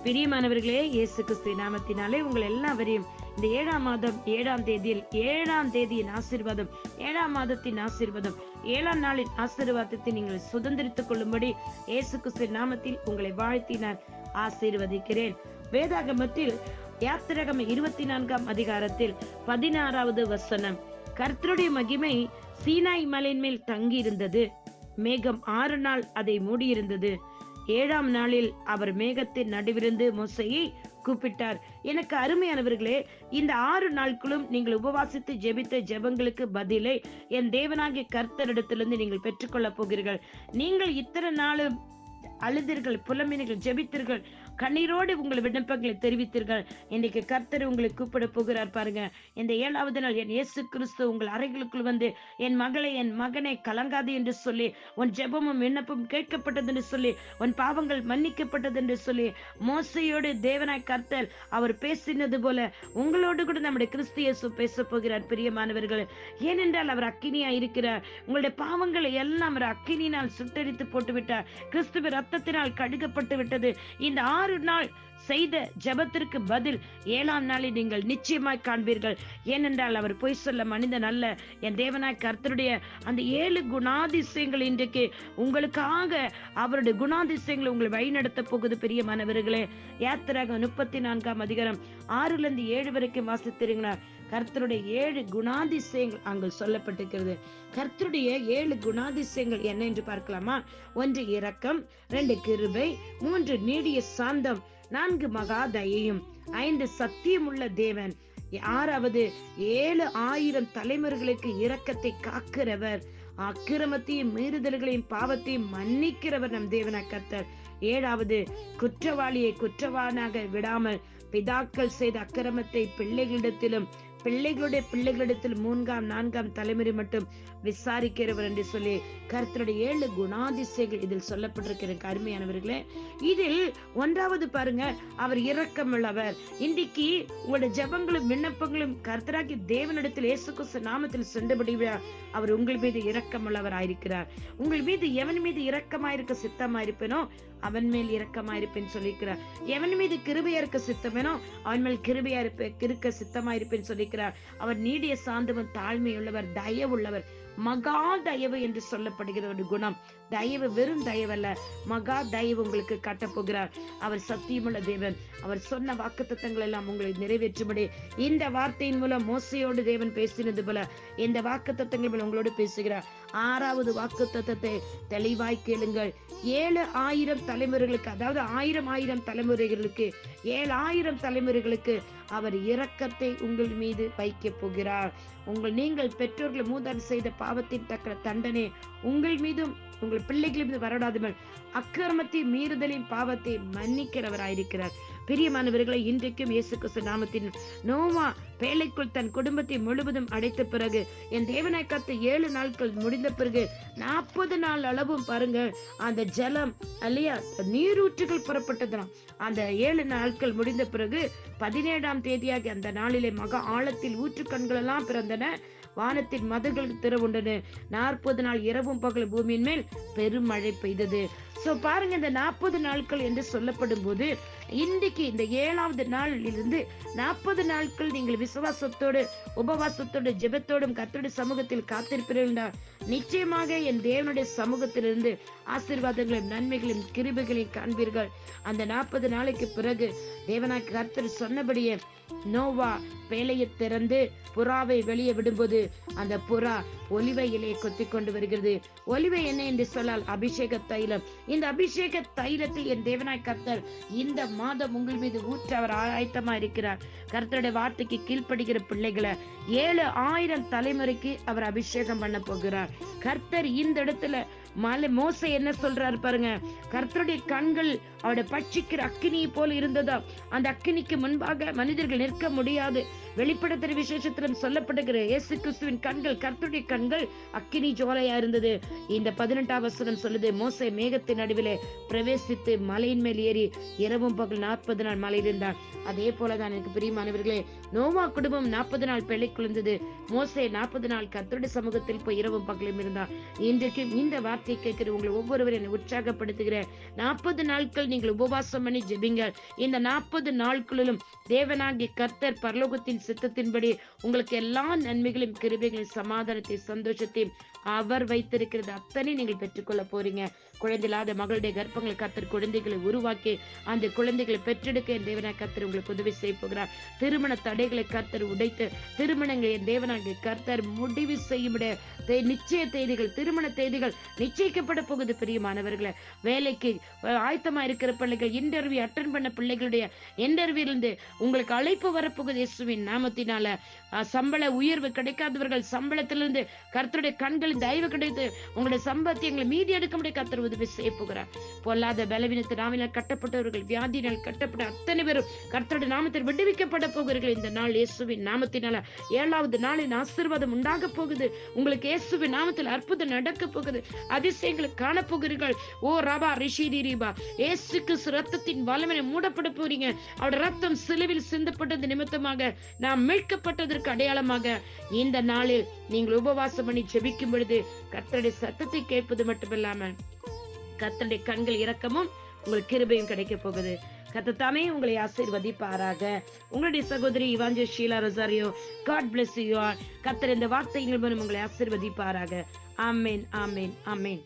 பிரியமானவர்களே, இயேசு கிறிஸ்து நாமத்தினாலே உங்கள் எல்லாவரையும் இந்த 7ஆம் மாதம் 7ஆம் தேதியில் 7ஆம் தேதியின் ஆசீர்வாதம், 7ஆம் மாதத்தின் ஆசீர்வாதம், 7ஆம் நாளின் ஆசீர்வாதத்தை நீங்கள் சுதந்திரித்துக் கொள்ளும்படி இயேசு கிறிஸ்து நாமத்தில் உங்களை வாழ்த்தி நான் ஆசீர்வதிக்கிறேன். வேதாகமத்தில் யாத்திராகம 24ஆம் அதிகாரத்தில் 16வது வசனம், கர்த்தருடைய மகிமை சீனாய் மலையின் மேல் தங்கி இருந்தது. மேகம் 6 நாள் அதை மூடியிருந்தது. 7ஆம் நாளில் அவர் மேகத்தின் நடுவிருந்து மோசேயை கூப்பிட்டார். எனக்கு அருமையானவர்களே, இந்த 6 நாட்களும் நீங்கள் உபவாசித்து ஜெபித்த ஜெபங்களுக்கு பதிலை என் தேவனாகிய கர்த்தரிடத்திலிருந்து நீங்கள் பெற்றுக்கொள்ள போகிறீர்கள். நீங்கள் இத்தனை நாளும் அழுதீர்கள், புலம்பினீர்கள், ஜெபித்தீர்கள், கண்ணீரோடு உங்கள் விண்ணப்பங்களை தெரிவித்தீர்கள். இன்றைக்கு கர்த்தர் உங்களை கூப்பிட போகிறார் பாருங்க. இந்த 7வது நாள் என் இயேசு கிறிஸ்து உங்கள் அறைகளுக்குள் வந்து, என் மகளை, என் மகனை கலங்காது என்று சொல்லி, உன் ஜெபமும் விண்ணப்பம் கேட்கப்பட்டது என்று சொல்லி, உன் பாவங்கள் மன்னிக்கப்பட்டது என்று சொல்லி மோசையோடு தேவனாய் கர்த்தர் அவர் பேசினது போல உங்களோடு கூட நம்முடைய கிறிஸ்து இயேசு பேச போகிறார். பிரியமானவர்கள், ஏனென்றால் அவர் அக்கினியா இருக்கிறார். உங்களுடைய பாவங்களை எல்லாம் அவர் அக்கினியினால் சுட்டரித்து போட்டு விட்டார். கிறிஸ்துவின் ரத்தத்தினால் கழுகப்பட்டு விட்டது. இந்த 6 நாள் செய்த ஜெபத்திற்கு பதில் 7ஆம் நாளில் நீங்கள் நிச்சயமாய் காண்பீர்கள். ஏனென்றால் அவர் பொய் சொல்ல மனிதன் அல்ல. என் தேவனாய் கர்த்தருடைய அந்த 7 குணாதிசயங்கள் இன்றைக்கு உங்களுக்காக அவருடைய குணாதிசயங்களை உங்களை வழிநடத்த போகுது. பிரியமானவர்களே, யாத்திராகமம் 34ஆம் அதிகாரம் 6லிருந்து 7 வரைக்கும் வாசித்திருக்கிறீங்களா? கர்த்தருடைய 7 குணாதிசயங்கள் அங்கு சொல்லப்பட்டிருக்கிறது. கர்த்தருடைய 7 குணாதிசயங்கள் என்ன என்று பார்க்கலாமா? 1 இரக்கம், 2 கிருபை, 3 நீடிய சாந்தம், 4 மகா தயையும், 5 சத்தியமுள்ள தேவன், 6வது 7000 தலைமுறைகளுக்கு இரக்கத்தை காக்கிறவர், அக்கிரமத்தையும் மீறுதல்களையும் பாவத்தையும் மன்னிக்கிறவர் நம் தேவனாய் கர்த்தர். 7வது குற்றவாளியை குற்றவானாக விடாமல் பிதாக்கள் செய்த அக்கிரமத்தை பிள்ளைகளிடத்திலும் பிள்ளைகளுடைய பிள்ளைகளிடத்தில் 3ஆம் 4ஆம் தலைமுறை மட்டும் விசாரிக்கிறவர் என்று சொல்லி கர்த்தருடைய 7 குணாதிசயங்கள் இதில் சொல்லப்பட்டிருக்கிற அருமையானவர்களே. இதில் 1வது பாருங்க, அவர் இரக்கம் உள்ளவர். இன்றைக்கு உங்களுடைய ஜெபங்களும் விண்ணப்பங்களும் கர்த்தராகி தேவனிடத்தில் இயேசு கிறிஸ்து நாமத்தில் சென்றபடி அவர் உங்கள் மீது இரக்கம் உள்ளவர் ஆயிருக்கிறார். உங்கள் மீது எவன் மீது இரக்கமாயிருக்க சித்தமாயிருப்பேனோ அவன் மேல் இரக்கமாயிருப்பேன்னு சொல்லியிருக்கிறார். எவன் மீது கிருபையா இருக்க சித்தமேனோ அவன் மேல் கிருபையா இருக்க சித்தமாயிருப்பேன்னு சொல்லியிருக்கிறார். அவர் நீடிய சாந்தமும் தாழ்மையுள்ளவர், தயவுள்ளவர், மகா தயவு என்று சொல்லப்படுகிற ஒரு குணம். தயவு வெறும் தயவல்ல, மகா தயவு உங்களுக்கு காட்டப் போகிறார். அவர் சத்தியமுள்ள தேவன். அவர் சொன்ன வாக்குத்தத்தங்கள் எல்லாம் உங்களை நிறைவேற்றும்படி இந்த வார்த்தையின் மூலம் மோசையோடு தேவன் பேசினது போல இந்த வாக்குத்தத்தங்கள் மூலம் உங்களோடு பேசுகிறார். 6வது வாக்குத்தத்தத்தை தெளிவாய் கேளுங்கள். 7000 தலைமுறைகளுக்கு, அதாவது 1000 தலைமுறைகளுக்கு, 7000 தலைமுறைகளுக்கு அவர் இரக்கத்தை உங்கள் மீது வைக்க போகிறார். நீங்கள் பெற்றோர்கள் மூதார் செய்த பாவத்தின் தக்க தண்டனை உங்கள் மீதும் உங்கள் பிள்ளைகள் மீது வரடாதமல் அக்கிரமத்தை மீறுதலின் பாவத்தை மன்னிக்கிறவராயிருக்கிறார். பிரியமானவர்களை, இன்றைக்கும் இயேசு கிறிஸ்து நாமத்தின் நோவா பேழைக்குள் தன் குடும்பத்தை முழுவதும் அடைத்த பிறகு, என் தேவனாய் கர்த்தர் 7 நாட்கள் முடிந்த பிறகு 40 நாள் அளவும் பாருங்க, அந்த ஜலம் அல்லையா நீரூற்றுகள் புறப்பட்டதுதான். அந்த 7 நாட்கள் முடிந்த பிறகு 17ஆம் தேதியாகி அந்த நாளிலே மகா ஆழத்தில் ஊற்று கண்கள் எல்லாம் பிறந்தன, வானத்தின் மதர்கள் திறவுண்டன. 40 நாள் இரவும் பகல் பூமியின் மேல் பெருமழை பெய்தது. சோ பாருங்க, இந்த 40 நாட்கள் என்று சொல்லப்படும் போது இன்றைக்கு இந்த 7வது நாளிலிருந்து 40 நாட்கள் நீங்கள் விசுவாசத்தோடு உபவாசத்தோடு ஜெபத்தோடும் கர்த்தருடைய சமூகத்தில் காத்திருப்பீர்கள். நிச்சயமாக என் தேவனுடைய சமூகத்திலிருந்து ஆசீர்வாதங்களையும் நன்மைகளையும் கிருபைகளையும் காண்பீர்கள். அந்த 40 நாளைக்கு பிறகு தேவனாய் கர்த்தர் சொன்னபடியே நோவா பேழையை திறந்து புறாவை வெளியே விடும்போது அந்த புறா ஒலிவை இலையை கொத்தி கொண்டு வருகிறது. ஒலிவை என்ன என்று சொன்னால் அபிஷேக தைலம். இந்த அபிஷேக தைலத்தை என் தேவனாய் கர்த்தர் இந்த மாதம் உங்கள் மீது ஊற்ற அவர் ஆயத்தமா இருக்கிறார். கர்த்தருடைய வார்த்தைக்கு கீழ்ப்படுகிற பிள்ளைகளை 7000 தலைமுறைக்கு அவர் அபிஷேகம் பண்ண போகிறார். கர்த்தர் இந்த இடத்துல மோசே என்ன சொல்றாரு பாருங்க, கர்த்தருடைய கண்கள் அவருடைய பட்சிக்கிற அக்கினியை போல் இருந்ததா, அந்த அக்கினிக்கு முன்பாக மனிதர்கள் நிற்க முடியாது. வெளிப்படுத்துற விசேஷத்திலும் சொல்லப்படுகிற இயேசு கிறிஸ்துவின் கண்கள், கர்த்தருடைய கண்கள் அக்கினி ஜோலையா இருந்தது. இந்த 18ஆம் வசனம் சொல்லுது, மோசே மேகத்தின் நடுவிலே பிரவேசித்து மலையின் மேல் ஏறி இரவும் பகல் 40 நாள் மலையில் இருந்தார். அதே போலதான் எனக்கு பிரியமானவர்களே, நோவா குடும்பம் 40 நாள் பிள்ளைக்குள் இருந்தது. மோசே 40 நாள் கர்த்தருடைய சமூகத்தில் போய் இரவும் பகலும் இருந்தார். இன்றைக்கு இந்த வார்த்தை கேட்கிற உங்களை ஒவ்வொருவரும் என்னை உற்சாகப்படுத்துகிற 40 நாட்கள் நீங்கள் உபவாசம் பண்ணி ஜெபிங்க. இந்த 40 நாட்களிலும் தேவனாகிய கர்த்தர் பரலோகத்தின் சித்தத்தின்படி உங்களுக்கு எல்லா நன்மைகளையும், கிருபைகளையும், சமாதானத்தை, சந்தோஷத்தையும் அவர் வைத்திருக்கிறது அத்தனை நீங்கள் பெற்றுக்கொள்ள போறீங்க. குழந்தையில்லாத மகளுடைய கர்ப்பங்களை கர்த்தர் குழந்தைகளை உருவாக்கி அந்த குழந்தைகளை பெற்றெடுக்க என் தேவனாகிய கர்த்தர் உங்களுக்கு உதவி செய்ய போகிறார். திருமண தடைகளை கர்த்தர் உடைத்து திருமணங்களை என் தேவனாகிய கர்த்தர் முடிவு செய்யும் நிச்சய தேதிகள், திருமண தேதிகள் நிச்சயிக்கப்பட போகுது. பிரியமானவர்களை, வேலைக்கு ஆயத்தமா இருக்கிற பிள்ளைகள், இன்டர்வியூ அட்டன் பண்ண பிள்ளைகளுடைய இன்டர்வியூலிருந்து உங்களுக்கு அழைப்பு வரப்போகுது இயேசுவின் நாமத்தினால. சம்பள உயர்வு கிடைக்காதவர்கள் சம்பளத்திலிருந்து கர்த்தருடைய கண்களின் தயவு கிடைத்து உங்களுடைய சம்பளத்தை எங்களை மீதி எடுக்க முடிய கர்த்தர் உதவி செய்ய போகிறார். பொல்லாத பலவீனத்து நாவினால் கட்டப்பட்டவர்கள், வியாதியினால் கட்டப்பட்ட அத்தனை பேரும் கர்த்தருடைய நாமத்தில் விடுவிக்கப்பட போகிறீர்கள் இந்த நாள் இயேசுவின் நாமத்தினால. 7வது நாளின் ஆசீர்வாதம் உண்டாக போகுது. உங்களுக்கு இயேசுவின் நாமத்தில் அற்புதம் நடக்க போகுது. அதிசயங்களை காணப்போகிறீர்கள். ஓ ரபா ரிஷிதி ரீபா, இயேசு கிறிஸ்து ரத்தத்தின் வல்லமையை மூடப்பட போறீங்க. அவருடைய ரத்தம் சிலுவையில் சிந்தப்பட்டது நிமித்தமாக நாம் மீட்கப்பட்டதற்கு அடையாளமாக இந்த நாளில் நீங்கள் உபவாசம் பண்ணி ஜெபிக்கும் பொழுது கர்த்தருடைய சத்தத்தை கேட்பது மட்டுமில்லாமல் கர்த்தருடைய கண்கள் இரக்கமும் உங்களுக்கு கிருபையும் கிடைக்க போகுது. கர்த்தர் தாமே உங்களை ஆசீர்வதிப்பாராக. உங்களுடைய சகோதரி evangelist Sheela Rosario. God bless you all. கர்த்தர் இந்த வார்த்தைகள் மூலம் உங்களை ஆசீர்வதிப்பாராக. ஆமென், ஆமென், ஆமென்.